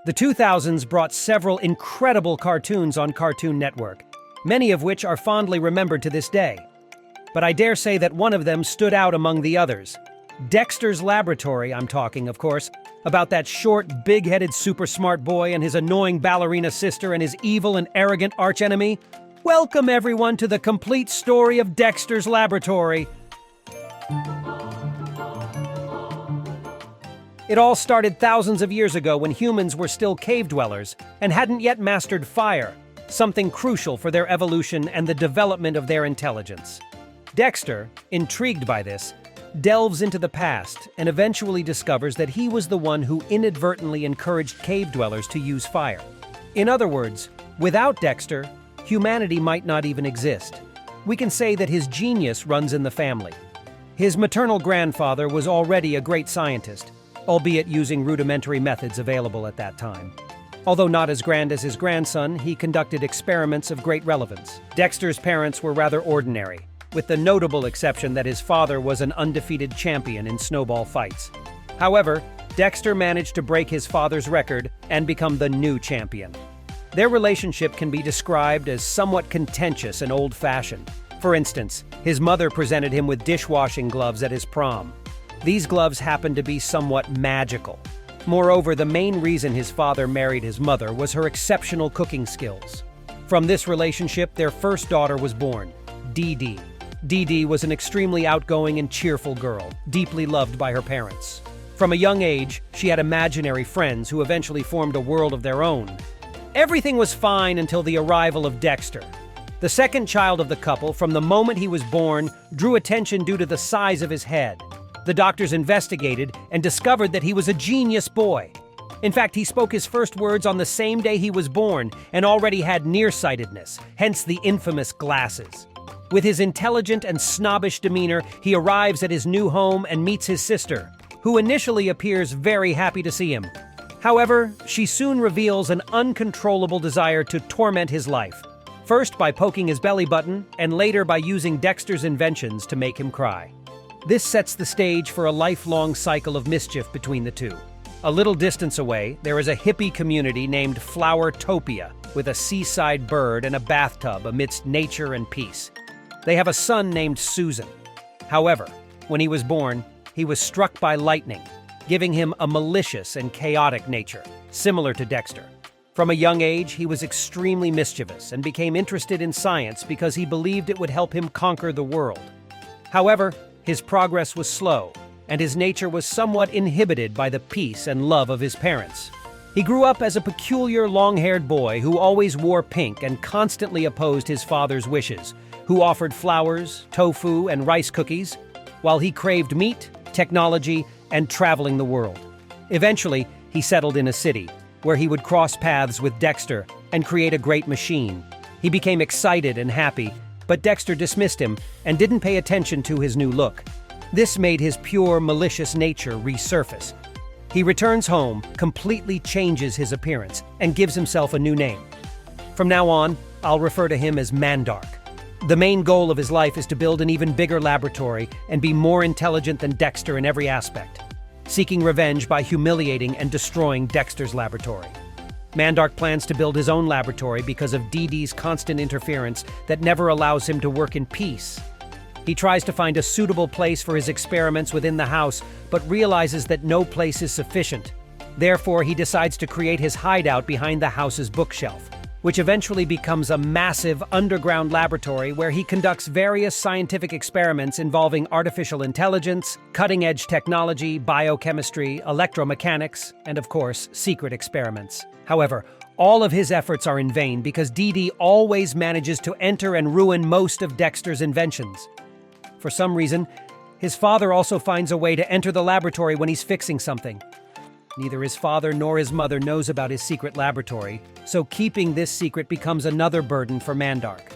The 2000s brought several incredible cartoons on Cartoon Network, many of which are fondly remembered to this day. But I dare say that one of them stood out among the others. Dexter's Laboratory, I'm talking, of course, about that short, big-headed super smart boy and his annoying ballerina sister and his evil and arrogant archenemy. Welcome everyone to the complete story of Dexter's Laboratory. It all started thousands of years ago when humans were still cave dwellers and hadn't yet mastered fire, something crucial for their evolution and the development of their intelligence. Dexter, intrigued by this, delves into the past and eventually discovers that he was the one who inadvertently encouraged cave dwellers to use fire. In other words, without Dexter, humanity might not even exist. We can say that his genius runs in the family. His maternal grandfather was already a great scientist, albeit using rudimentary methods available at that time. Although not as grand as his grandson, he conducted experiments of great relevance. Dexter's parents were rather ordinary, with the notable exception that his father was an undefeated champion in snowball fights. However, Dexter managed to break his father's record and become the new champion. Their relationship can be described as somewhat contentious and old-fashioned. For instance, his mother presented him with dishwashing gloves at his prom. These gloves happened to be somewhat magical. Moreover, the main reason his father married his mother was her exceptional cooking skills. From this relationship, their first daughter was born, Dee Dee. Dee Dee was an extremely outgoing and cheerful girl, deeply loved by her parents. From a young age, she had imaginary friends who eventually formed a world of their own. Everything was fine until the arrival of Dexter. The second child of the couple, from the moment he was born, drew attention due to the size of his head. The doctors investigated and discovered that he was a genius boy. In fact, he spoke his first words on the same day he was born and already had nearsightedness, hence the infamous glasses. With his intelligent and snobbish demeanor, he arrives at his new home and meets his sister, who initially appears very happy to see him. However, she soon reveals an uncontrollable desire to torment his life, first by poking his belly button and later by using Dexter's inventions to make him cry. This sets the stage for a lifelong cycle of mischief between the two. A little distance away, there is a hippie community named Flowertopia, with a seaside bird and a bathtub amidst nature and peace. They have a son named Susan. However, when he was born, he was struck by lightning, giving him a malicious and chaotic nature, similar to Dexter. From a young age, he was extremely mischievous and became interested in science because he believed it would help him conquer the world. However, his progress was slow, and his nature was somewhat inhibited by the peace and love of his parents. He grew up as a peculiar long-haired boy who always wore pink and constantly opposed his father's wishes, who offered flowers, tofu, and rice cookies, while he craved meat, technology, and traveling the world. Eventually, he settled in a city, where he would cross paths with Dexter and create a great machine. He became excited and happy, but Dexter dismissed him and didn't pay attention to his new look. This made his pure, malicious nature resurface. He returns home, completely changes his appearance, and gives himself a new name. From now on, I'll refer to him as Mandark. The main goal of his life is to build an even bigger laboratory and be more intelligent than Dexter in every aspect, seeking revenge by humiliating and destroying Dexter's laboratory. Mandark plans to build his own laboratory because of Dee Dee's constant interference that never allows him to work in peace. He tries to find a suitable place for his experiments within the house, but realizes that no place is sufficient. Therefore, he decides to create his hideout behind the house's bookshelf, which eventually becomes a massive underground laboratory where he conducts various scientific experiments involving artificial intelligence, cutting-edge technology, biochemistry, electromechanics, and of course, secret experiments. However, all of his efforts are in vain because Dee Dee always manages to enter and ruin most of Dexter's inventions. For some reason, his father also finds a way to enter the laboratory when he's fixing something. Neither his father nor his mother knows about his secret laboratory, so keeping this secret becomes another burden for Mandark.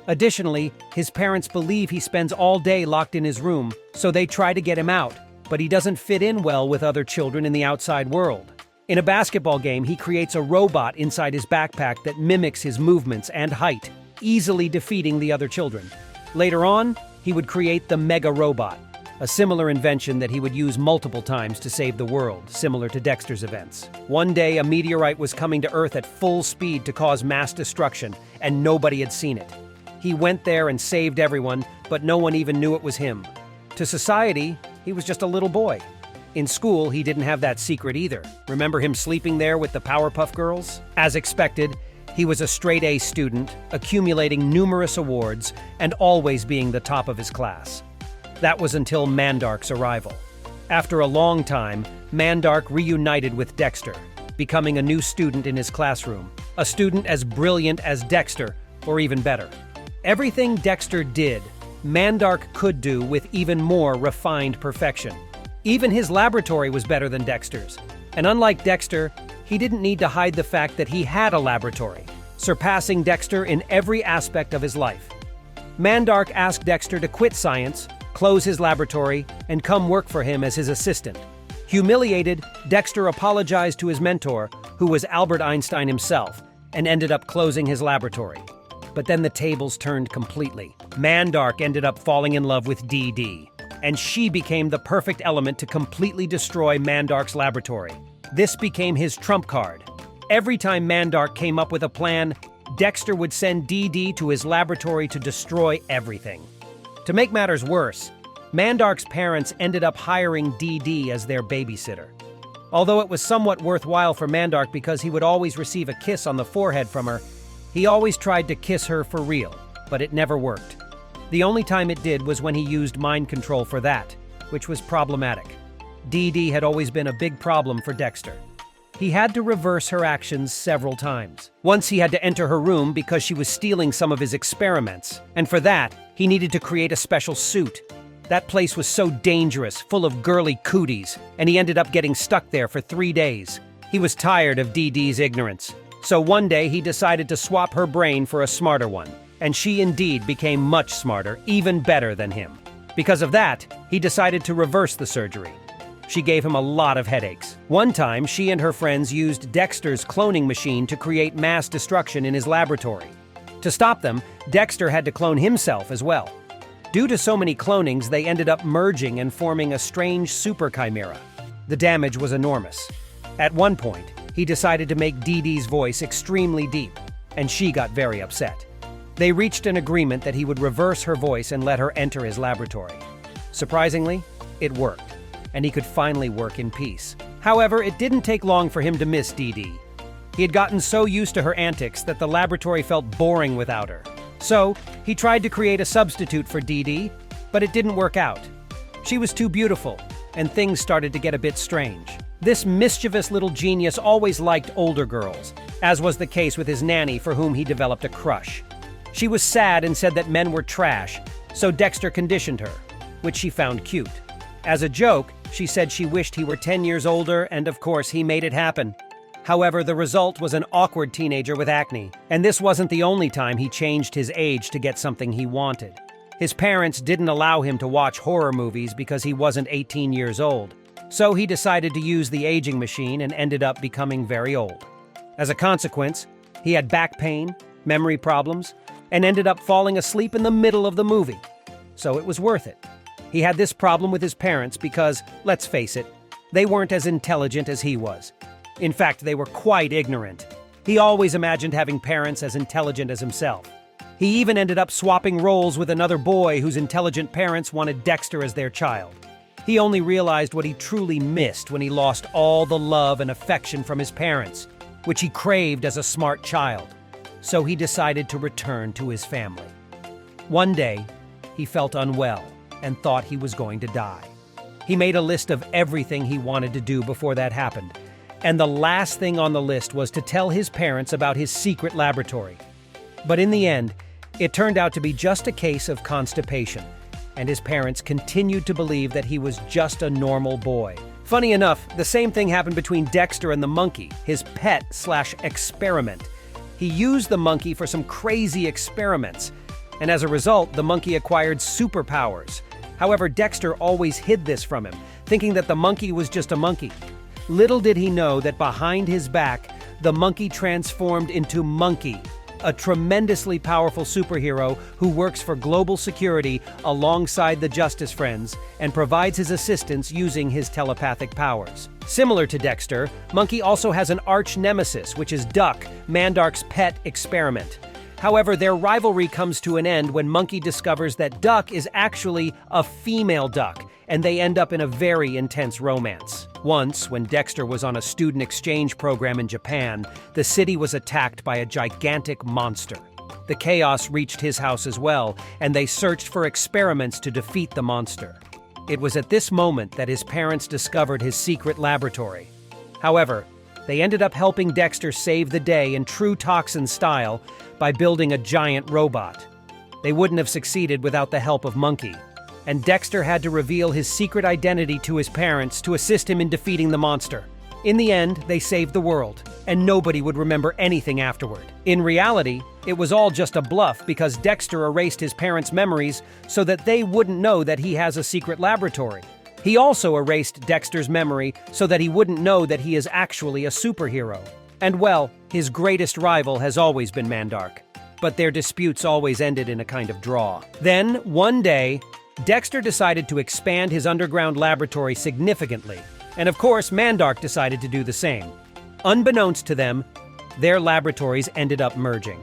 Additionally, his parents believe he spends all day locked in his room, so they try to get him out, but he doesn't fit in well with other children in the outside world. In a basketball game, he creates a robot inside his backpack that mimics his movements and height, easily defeating the other children. Later on, he would create the Mega Robot, a similar invention that he would use multiple times to save the world, similar to Dexter's events. One day, a meteorite was coming to Earth at full speed to cause mass destruction, and nobody had seen it. He went there and saved everyone, but no one even knew it was him. To society, he was just a little boy. In school, he didn't have that secret either. Remember him sleeping there with the Powerpuff Girls? As expected, he was a straight-A student, accumulating numerous awards and always being the top of his class. That was until Mandark's arrival. After a long time, Mandark reunited with Dexter, becoming a new student in his classroom, a student as brilliant as Dexter, or even better. Everything Dexter did, Mandark could do with even more refined perfection. Even his laboratory was better than Dexter's, and unlike Dexter, he didn't need to hide the fact that he had a laboratory, surpassing Dexter in every aspect of his life. Mandark asked Dexter to quit science, close his laboratory, and come work for him as his assistant. Humiliated, Dexter apologized to his mentor, who was Albert Einstein himself, and ended up closing his laboratory. But then the tables turned completely. Mandark ended up falling in love with Dee Dee, and she became the perfect element to completely destroy Mandark's laboratory. This became his trump card. Every time Mandark came up with a plan, Dexter would send Dee Dee to his laboratory to destroy everything. To make matters worse, Mandark's parents ended up hiring Dee Dee as their babysitter. Although it was somewhat worthwhile for Mandark because he would always receive a kiss on the forehead from her, he always tried to kiss her for real, but it never worked. The only time it did was when he used mind control for that, which was problematic. Dee Dee had always been a big problem for Dexter. He had to reverse her actions several times. Once he had to enter her room because she was stealing some of his experiments, and for that, he needed to create a special suit. That place was so dangerous, full of girly cooties, and he ended up getting stuck there for 3 days. He was tired of Dee Dee's ignorance, so one day he decided to swap her brain for a smarter one, and she indeed became much smarter, even better than him. Because of that, he decided to reverse the surgery. She gave him a lot of headaches. One time, she and her friends used Dexter's cloning machine to create mass destruction in his laboratory. To stop them, Dexter had to clone himself as well. Due to so many clonings, they ended up merging and forming a strange super chimera. The damage was enormous. At one point, he decided to make Dee Dee's voice extremely deep, and she got very upset. They reached an agreement that he would reverse her voice and let her enter his laboratory. Surprisingly, it worked, and he could finally work in peace. However, it didn't take long for him to miss Dee Dee. He had gotten so used to her antics that the laboratory felt boring without her. So, he tried to create a substitute for Dee Dee, but it didn't work out. She was too beautiful, and things started to get a bit strange. This mischievous little genius always liked older girls, as was the case with his nanny for whom he developed a crush. She was sad and said that men were trash, so Dexter conditioned her, which she found cute. As a joke, she said she wished he were 10 years older, and of course he made it happen. However, the result was an awkward teenager with acne, and this wasn't the only time he changed his age to get something he wanted. His parents didn't allow him to watch horror movies because he wasn't 18 years old, so he decided to use the aging machine and ended up becoming very old. As a consequence, he had back pain, memory problems, and ended up falling asleep in the middle of the movie. So it was worth it. He had this problem with his parents because, let's face it, they weren't as intelligent as he was. In fact, they were quite ignorant. He always imagined having parents as intelligent as himself. He even ended up swapping roles with another boy whose intelligent parents wanted Dexter as their child. He only realized what he truly missed when he lost all the love and affection from his parents, which he craved as a smart child. So he decided to return to his family. One day, he felt unwell and thought he was going to die. He made a list of everything he wanted to do before that happened, and the last thing on the list was to tell his parents about his secret laboratory. But in the end, it turned out to be just a case of constipation, and his parents continued to believe that he was just a normal boy. Funny enough, the same thing happened between Dexter and the monkey, his pet/experiment. He used the monkey for some crazy experiments, and as a result, the monkey acquired superpowers. However, Dexter always hid this from him, thinking that the monkey was just a monkey. Little did he know that behind his back, the monkey transformed into Monkey, a tremendously powerful superhero who works for global security alongside the Justice Friends and provides his assistance using his telepathic powers. Similar to Dexter, Monkey also has an arch nemesis, which is Duck, Mandark's pet experiment. However, their rivalry comes to an end when Monkey discovers that Duck is actually a female duck, and they end up in a very intense romance. Once, when Dexter was on a student exchange program in Japan, the city was attacked by a gigantic monster. The chaos reached his house as well, and they searched for experiments to defeat the monster. It was at this moment that his parents discovered his secret laboratory. However, they ended up helping Dexter save the day in true Toxin style by building a giant robot. They wouldn't have succeeded without the help of Monkey, and Dexter had to reveal his secret identity to his parents to assist him in defeating the monster. In the end, they saved the world, and nobody would remember anything afterward. In reality, it was all just a bluff because Dexter erased his parents' memories so that they wouldn't know that he has a secret laboratory. He also erased Dexter's memory so that he wouldn't know that he is actually a superhero. And well, his greatest rival has always been Mandark, but their disputes always ended in a kind of draw. Then, one day, Dexter decided to expand his underground laboratory significantly, and of course, Mandark decided to do the same. Unbeknownst to them, their laboratories ended up merging.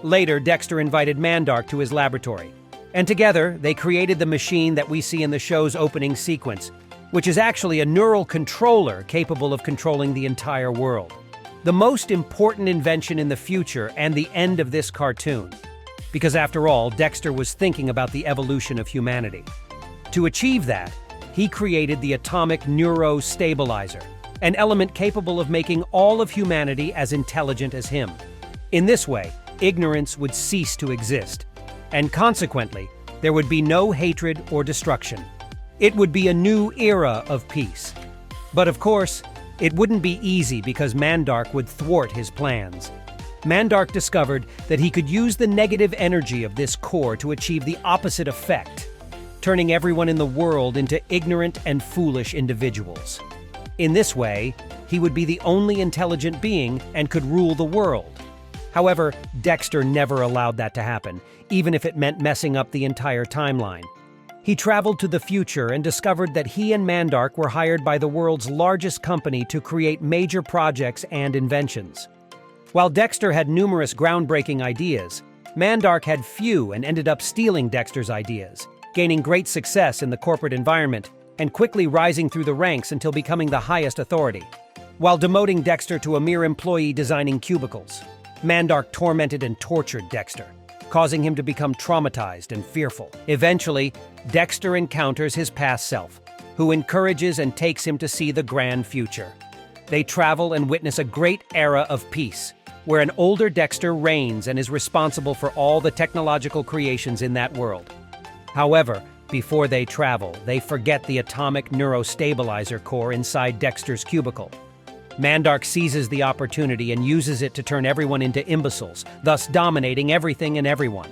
Later, Dexter invited Mandark to his laboratory, and together, they created the machine that we see in the show's opening sequence, which is actually a neural controller capable of controlling the entire world. The most important invention in the future and the end of this cartoon. Because after all, Dexter was thinking about the evolution of humanity. To achieve that, he created the atomic neuro-stabilizer, an element capable of making all of humanity as intelligent as him. In this way, ignorance would cease to exist, and consequently, there would be no hatred or destruction. It would be a new era of peace. But of course, it wouldn't be easy because Mandark would thwart his plans. Mandark discovered that he could use the negative energy of this core to achieve the opposite effect, turning everyone in the world into ignorant and foolish individuals. In this way, he would be the only intelligent being and could rule the world. However, Dexter never allowed that to happen, even if it meant messing up the entire timeline. He traveled to the future and discovered that he and Mandark were hired by the world's largest company to create major projects and inventions. While Dexter had numerous groundbreaking ideas, Mandark had few and ended up stealing Dexter's ideas, gaining great success in the corporate environment and quickly rising through the ranks until becoming the highest authority, while demoting Dexter to a mere employee designing cubicles. Mandark tormented and tortured Dexter, causing him to become traumatized and fearful. Eventually, Dexter encounters his past self, who encourages and takes him to see the grand future. They travel and witness a great era of peace, where an older Dexter reigns and is responsible for all the technological creations in that world. However, before they travel, they forget the atomic neurostabilizer core inside Dexter's cubicle. Mandark seizes the opportunity and uses it to turn everyone into imbeciles, thus dominating everything and everyone.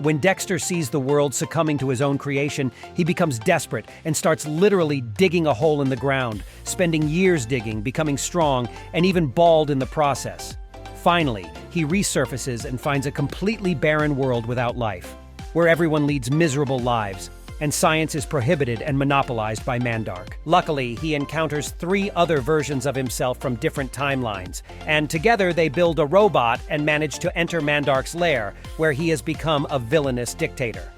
When Dexter sees the world succumbing to his own creation, he becomes desperate and starts literally digging a hole in the ground, spending years digging, becoming strong, and even bald in the process. Finally, he resurfaces and finds a completely barren world without life, where everyone leads miserable lives, and science is prohibited and monopolized by Mandark. Luckily, he encounters 3 other versions of himself from different timelines, and together they build a robot and manage to enter Mandark's lair, where he has become a villainous dictator.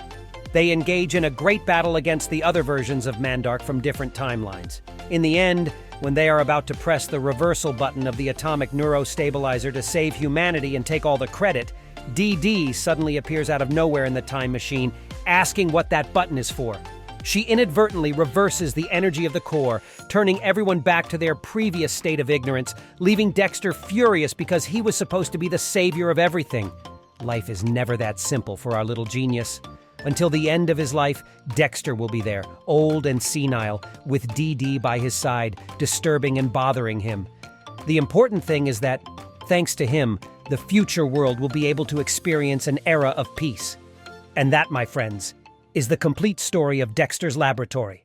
They engage in a great battle against the other versions of Mandark from different timelines. In the end, when they are about to press the reversal button of the atomic neurostabilizer to save humanity and take all the credit, DD suddenly appears out of nowhere in the time machine, asking what that button is for. She inadvertently reverses the energy of the core, turning everyone back to their previous state of ignorance, leaving Dexter furious because he was supposed to be the savior of everything. Life is never that simple for our little genius. Until the end of his life, Dexter will be there, old and senile, with DD by his side, disturbing and bothering him. The important thing is that, thanks to him, the future world will be able to experience an era of peace. And that, my friends, is the complete story of Dexter's Laboratory.